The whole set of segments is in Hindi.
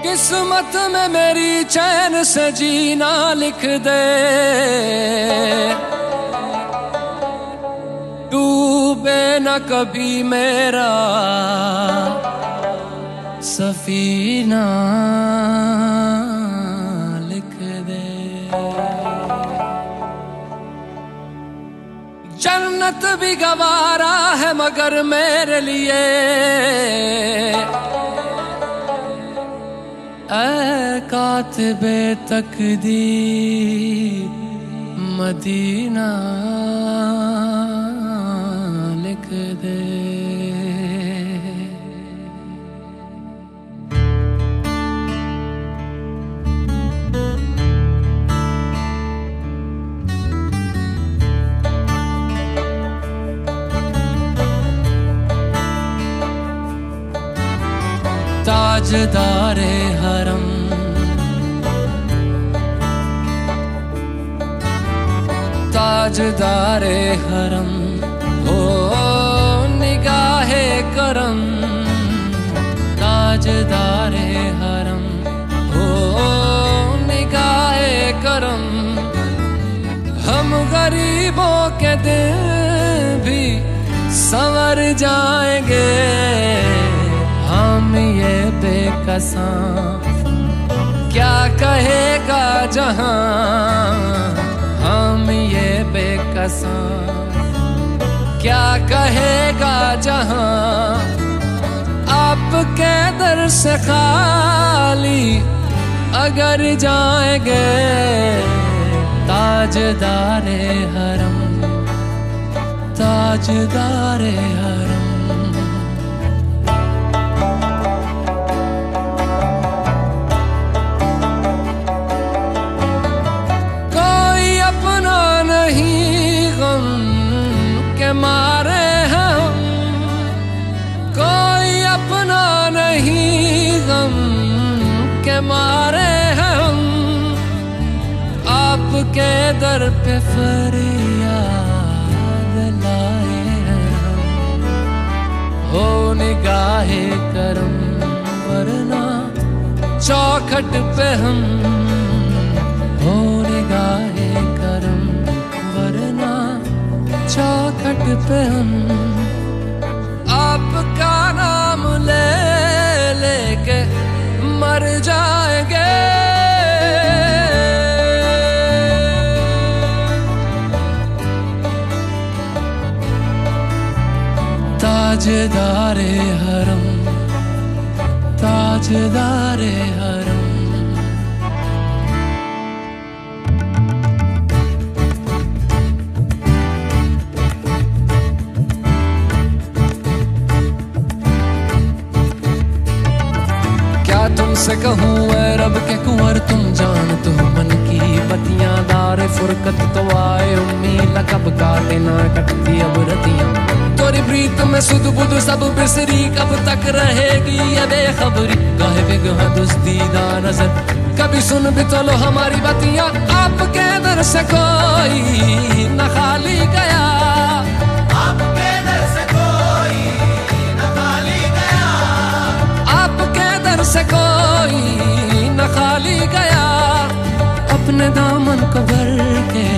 किस्मत में मेरी चैन से जीना लिख दे, डूबे न कभी मेरा सफीना लिख दे। जन्नत भी गवारा है मगर मेरे लिए ऐ कातिबे तकदीर मदीना लिख दे। ताजदारे हरम ताजदारे हरम हो निगाहे करम, ताजदारे हरम हो निगाहे करम। हम गरीबों के दिन भी संवर जाएंगे, हम ये बेकसां क्या कहेगा जहां, हम ये बेकसां क्या कहेगा जहां। आपके दर से खाली अगर जाएंगे, ताजदारे हरम ताजदारे हरम। मारे हम कोई अपना नहीं, गम के मारे हम आपके दर पे फरियाद लाए हैं हम। हो निगाहे करम वरना चौखट पे हम, हो निगाहे करम वरना चौखट पे हम। आपका नाम ले लेके मर जाएंगे, ताजदारे हरम ताजदारे हरम। तुमसे कहूँ ऐ रब के कुंवर तुम जान तो मन की बतियां। दार फुरकत तो आए उम्मीद कब काटे ना कटती अब रतियां। तोरी प्रीत में सुध बुध सब बिसरी, कब तक रहेगी ये बेखबरी। गाहे बेगहा दुस्तीदा नजर कभी सुन भी तो लो हमारी बतियां। आपके दर से कोई न खाली गया, आपके दर से कोई न खाली गया, आपके दर से कोई न खाली गया। अपने दामन को भर के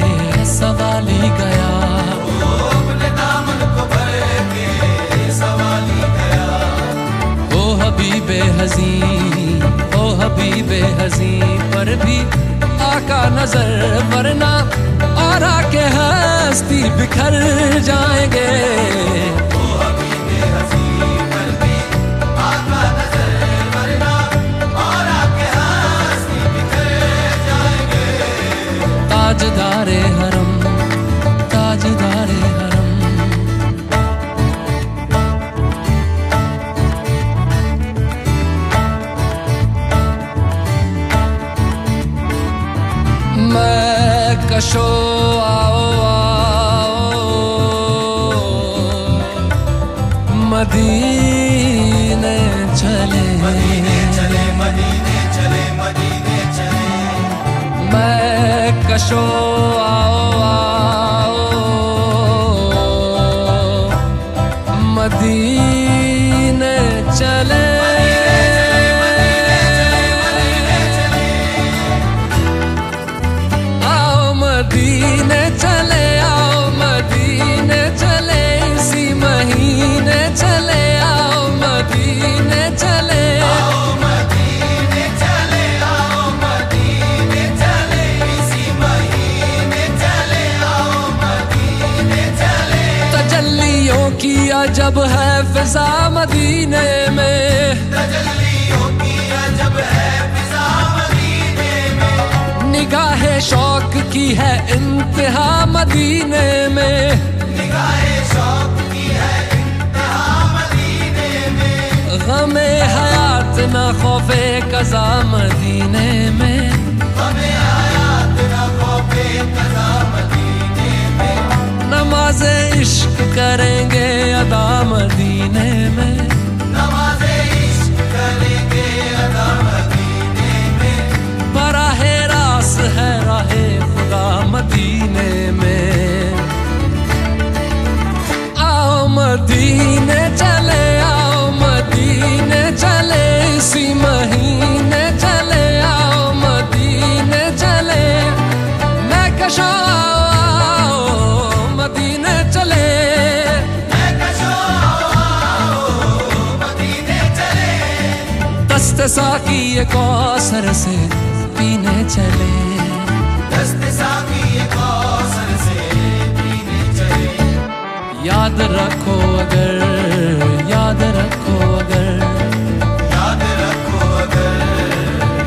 सवाली गया, अपने दामन को भर के सवाली गया। ओ हबीबे हज़ीं ओ हबीबे हज़ीं पर भी आका नजर वरना और आके हस्ती बिखर जाएंगे। ताजदारे हरम ताजदारे हरम। कशो आओ आओ मदीने चले, मदीने चले, मदीने चले, मदीने चले। मैं कशो आओ आओ मदीने चले। मदीने चले आओ, मदीने चले, इसी महीने चले आओ, मदीने चले आओ, मदीने चले, आओ, मदीने चले, इसी महीने चले आओ, मदीने चले। तजल्लियों की अजब है फिजा मदीने में, तजल्लियों की अजब है फिजा मदीने में। निगाहे शौक की है इंतहा मदीने में, निगाहे शौक की है इंतहा मदीने में। गमे हयात न खौफे कज़ा मदीने में, हमें हयात न खौफे कज़ा मदीने में। नमाज़े इश्क करेंगे अदा मदीने में, नमाज़े इश्क करेंगे अदा मदीने में। बराहे रास है राहे खुदा मदीने में। आओ मदीने चले आओ, मदीने चले, इसी महीने चले आओ, मदीने चले। मैं कशो आओ मदीने चले, मैं कशो आओ मदीने चले। दस्ते साकी ये कौसर से पीने चले, दस्ते साकी ये कौसर से पीने चले। याद रखो अगर, याद रखो अगर, याद रखो अगर,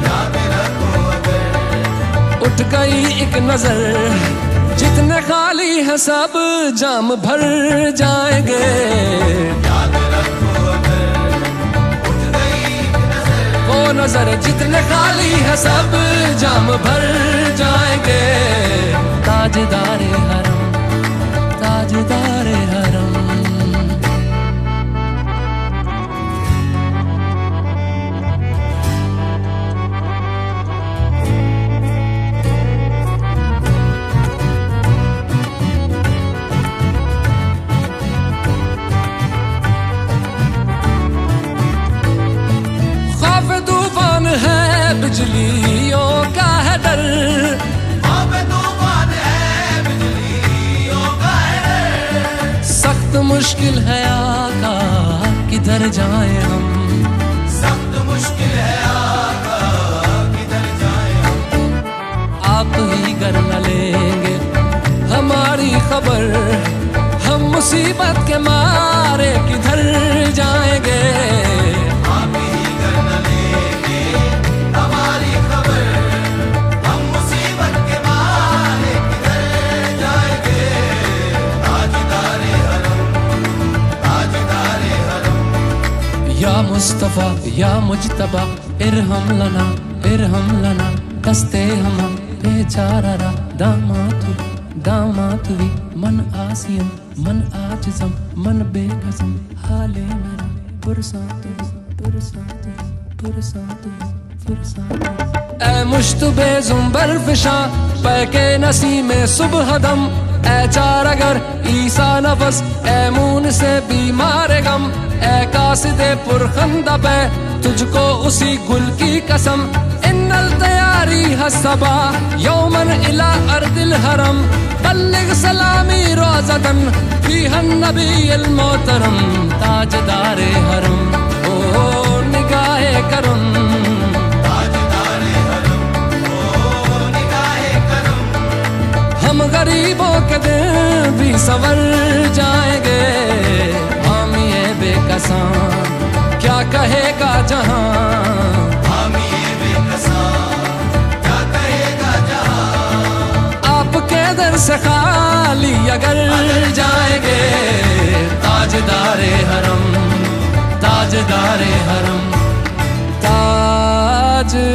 याद रखो अगर। उठ गई एक नजर, जितने खाली हैं सब जाम भर जाएंगे। याद रखो अगर, उठ गई एक नजर। वो नजर जितने खाली है सब जाम भर जाएंगे। ताजदारे हरम, ताजदारे हरम। खौफ तूफान है बिजलियों का है डर, अब तूफान है बिजलियों का है डर। सख्त मुश्किल है आका किधर जाए हम, सख्त मुश्किल है आका किधर जाए हम। आप ही कर न लेंगे हमारी खबर, हम मुसीबत के मारे किधर जाएंगे। आप ही कर न लेंगे हमारी खबर, हम मुसीबत के मारे किधर जाएंगे। ताजदारे हरम, ताजदारे हरम। या मुस्तफा या मुजतबा इरहम लना, इरहम लना, दस्ते हम बेचारा दामातु दामातुवी। मन आसियम मन आजिज़म मन बेकसम, हाले मेरा पुरसातु पुरसातु पुरसातु पुरसातु। ऐ मुश्तबे ज़ुंबर फिशा पैके नसीमे सुबह दम, ऐ चार अगर ईसा नफस ऐ मून से बीमार गम। ऐ कासिदे पुरखंदा पे तुझको उसी गुल की कसम, इन्नल तैयारी हसबा यौमन इला अर्दिल हरम। बल्लिग सलामी रोज़तन फीहन नबील मोहतरम, ताजदारे हरम ओ निगाहे करम। ताजदारे हरम ओ निगाहे करम। हम गरीबों के दिन भी संवर जाएंगे, हम ये बेकसां क्या कहेगा जहां। हम ये बेकसां क्या कहेगा जहां। आपके दर से खाली अगर जाएंगे, ताजदारे हरम, ताजदारे हरम, ताजदारे